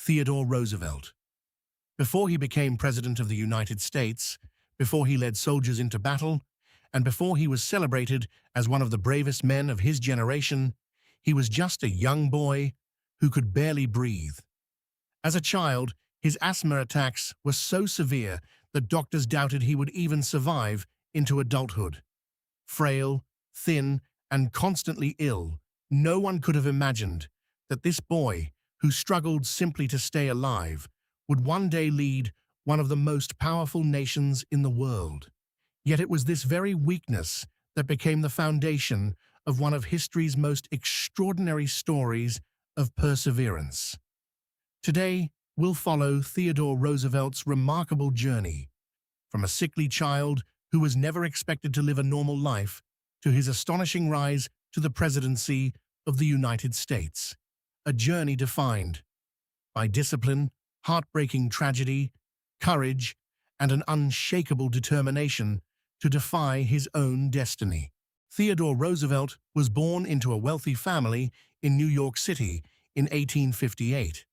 Theodore Roosevelt. Before he became President of the United States, before he led soldiers into battle, and before he was celebrated as one of the bravest men of his generation, he was just a young boy who could barely breathe. As a child, his asthma attacks were so severe that doctors doubted he would even survive into adulthood. Frail, thin, and constantly ill, no one could have imagined that this boy, who struggled simply to stay alive, would one day lead one of the most powerful nations in the world. Yet it was this very weakness that became the foundation of one of history's most extraordinary stories of perseverance. Today, we'll follow Theodore Roosevelt's remarkable journey, from a sickly child who was never expected to live a normal life to his astonishing rise to the presidency of the United States. A journey defined by discipline, heartbreaking tragedy, courage, and an unshakable determination to defy his own destiny. Theodore Roosevelt was born into a wealthy family in New York City in 1858.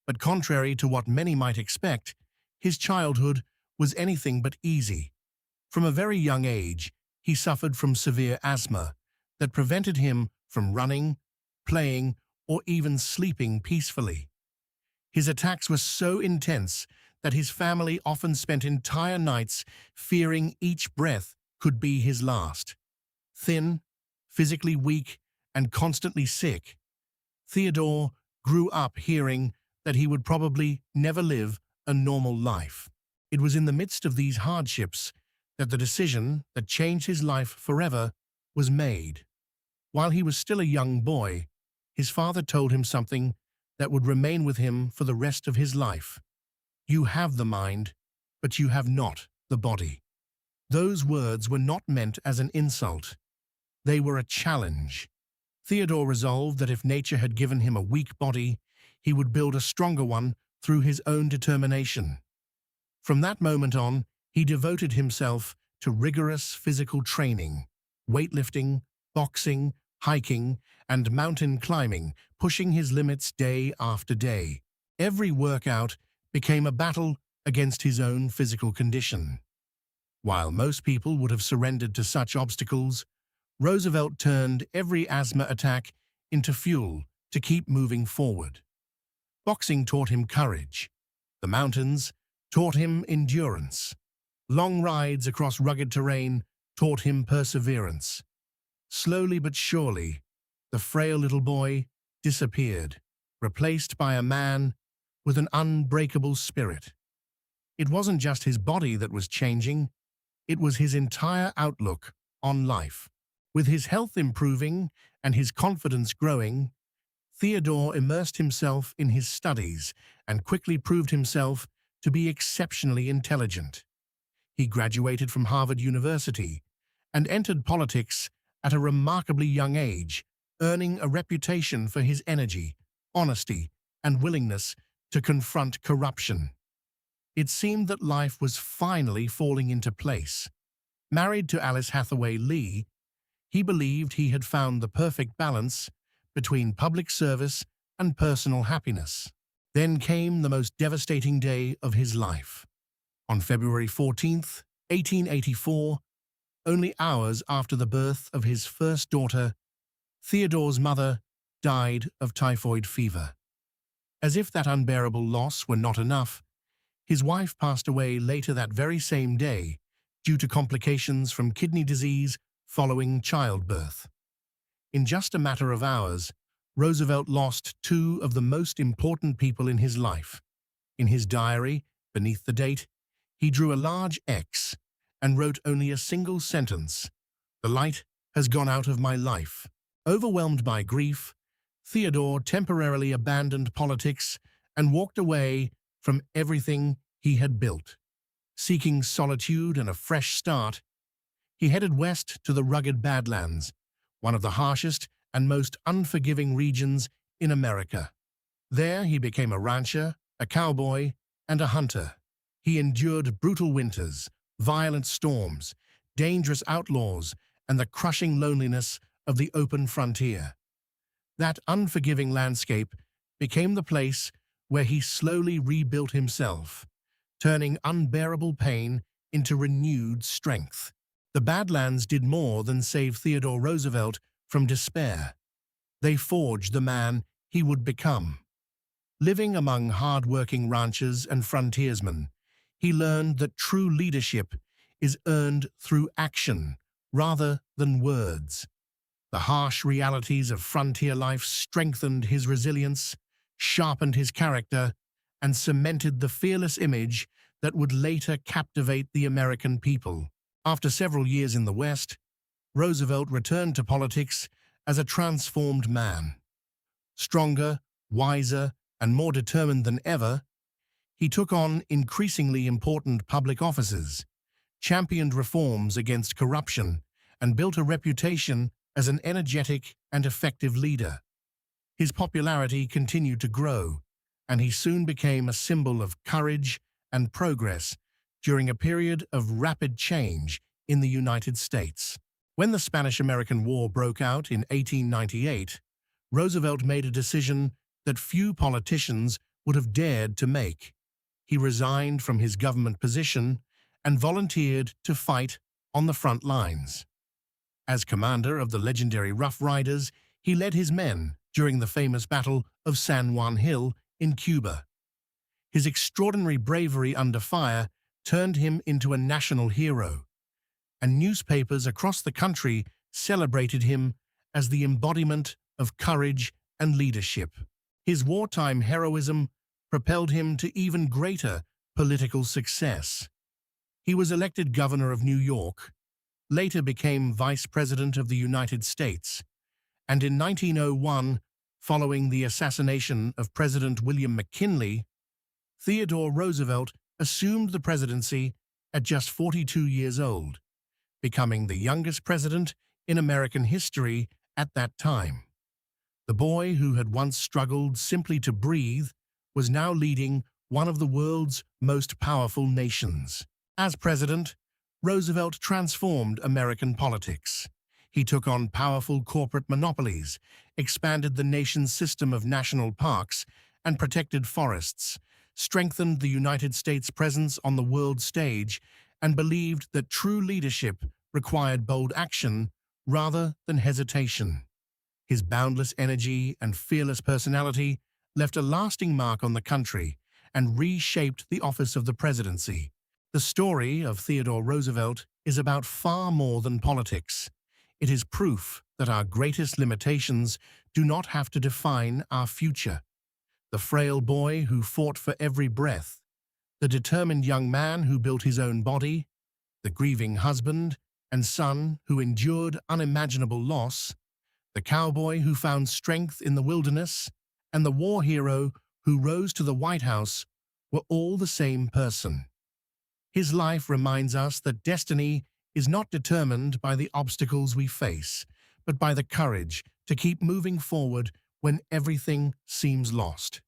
But contrary to what many might expect, his childhood was anything but easy. From a very young age, he suffered from severe asthma that prevented him from running, playing, or even sleeping peacefully. His attacks were so intense that his family often spent entire nights fearing each breath could be his last. Thin, physically weak, and constantly sick, Theodore grew up hearing that he would probably never live a normal life. It was in the midst of these hardships that the decision that changed his life forever was made. While he was still a young boy, his father told him something that would remain with him for the rest of his life. "You have the mind, but you have not the body." Those words were not meant as an insult. They were a challenge. Theodore resolved that if nature had given him a weak body, he would build a stronger one through his own determination. From that moment on, he devoted himself to rigorous physical training, weightlifting, boxing, hiking, and mountain climbing, pushing his limits day after day. Every workout became a battle against his own physical condition. While most people would have surrendered to such obstacles, Roosevelt turned every asthma attack into fuel to keep moving forward. Boxing taught him courage. The mountains taught him endurance. Long rides across rugged terrain taught him perseverance. Slowly but surely, the frail little boy disappeared, replaced by a man with an unbreakable spirit. It wasn't just his body that was changing, it was his entire outlook on life. With his health improving and his confidence growing, Theodore immersed himself in his studies and quickly proved himself to be exceptionally intelligent. He graduated from Harvard University and entered politics at a remarkably young age, earning a reputation for his energy, honesty, and willingness to confront corruption. It seemed that life was finally falling into place. Married to Alice Hathaway Lee, he believed he had found the perfect balance between public service and personal happiness. Then came the most devastating day of his life. On February 14th, 1884, only hours after the birth of his first daughter, Theodore's mother died of typhoid fever. As if that unbearable loss were not enough, his wife passed away later that very same day due to complications from kidney disease following childbirth. In just a matter of hours, Roosevelt lost two of the most important people in his life. In his diary, beneath the date, he drew a large X and wrote only a single sentence: "The light has gone out of my life." Overwhelmed by grief, Theodore temporarily abandoned politics and walked away from everything he had built. Seeking solitude and a fresh start, he headed west to the rugged Badlands, one of the harshest and most unforgiving regions in America. There he became a rancher, a cowboy, and a hunter. He endured brutal winters, violent storms, dangerous outlaws, and the crushing loneliness of the open frontier. That unforgiving landscape became the place where he slowly rebuilt himself, turning unbearable pain into renewed strength. The Badlands did more than save Theodore Roosevelt from despair. They forged the man he would become. Living among hard-working ranchers and frontiersmen, he learned that true leadership is earned through action rather than words. The harsh realities of frontier life strengthened his resilience, sharpened his character, and cemented the fearless image that would later captivate the American people. After several years in the West, Roosevelt returned to politics as a transformed man. Stronger, wiser, and more determined than ever, he took on increasingly important public offices, championed reforms against corruption, and built a reputation as an energetic and effective leader. His popularity continued to grow, and he soon became a symbol of courage and progress during a period of rapid change in the United States. When the Spanish-American War broke out in 1898, Roosevelt made a decision that few politicians would have dared to make. He resigned from his government position and volunteered to fight on the front lines. As commander of the legendary Rough Riders, he led his men during the famous Battle of San Juan Hill in Cuba. His extraordinary bravery under fire turned him into a national hero, and newspapers across the country celebrated him as the embodiment of courage and leadership. His wartime heroism propelled him to even greater political success. He was elected governor of New York, later became Vice President of the United States, and in 1901, following the assassination of President William McKinley, Theodore Roosevelt assumed the presidency at just 42 years old, becoming the youngest president in American history at that time. The boy who had once struggled simply to breathe was now leading one of the world's most powerful nations. As president, Roosevelt transformed American politics. He took on powerful corporate monopolies, expanded the nation's system of national parks, and protected forests, strengthened the United States' presence on the world stage, and believed that true leadership required bold action rather than hesitation. His boundless energy and fearless personality left a lasting mark on the country and reshaped the office of the presidency. The story of Theodore Roosevelt is about far more than politics. It is proof that our greatest limitations do not have to define our future. The frail boy who fought for every breath, the determined young man who built his own body, the grieving husband and son who endured unimaginable loss, the cowboy who found strength in the wilderness, and the war hero who rose to the White House were all the same person. His life reminds us that destiny is not determined by the obstacles we face, but by the courage to keep moving forward when everything seems lost.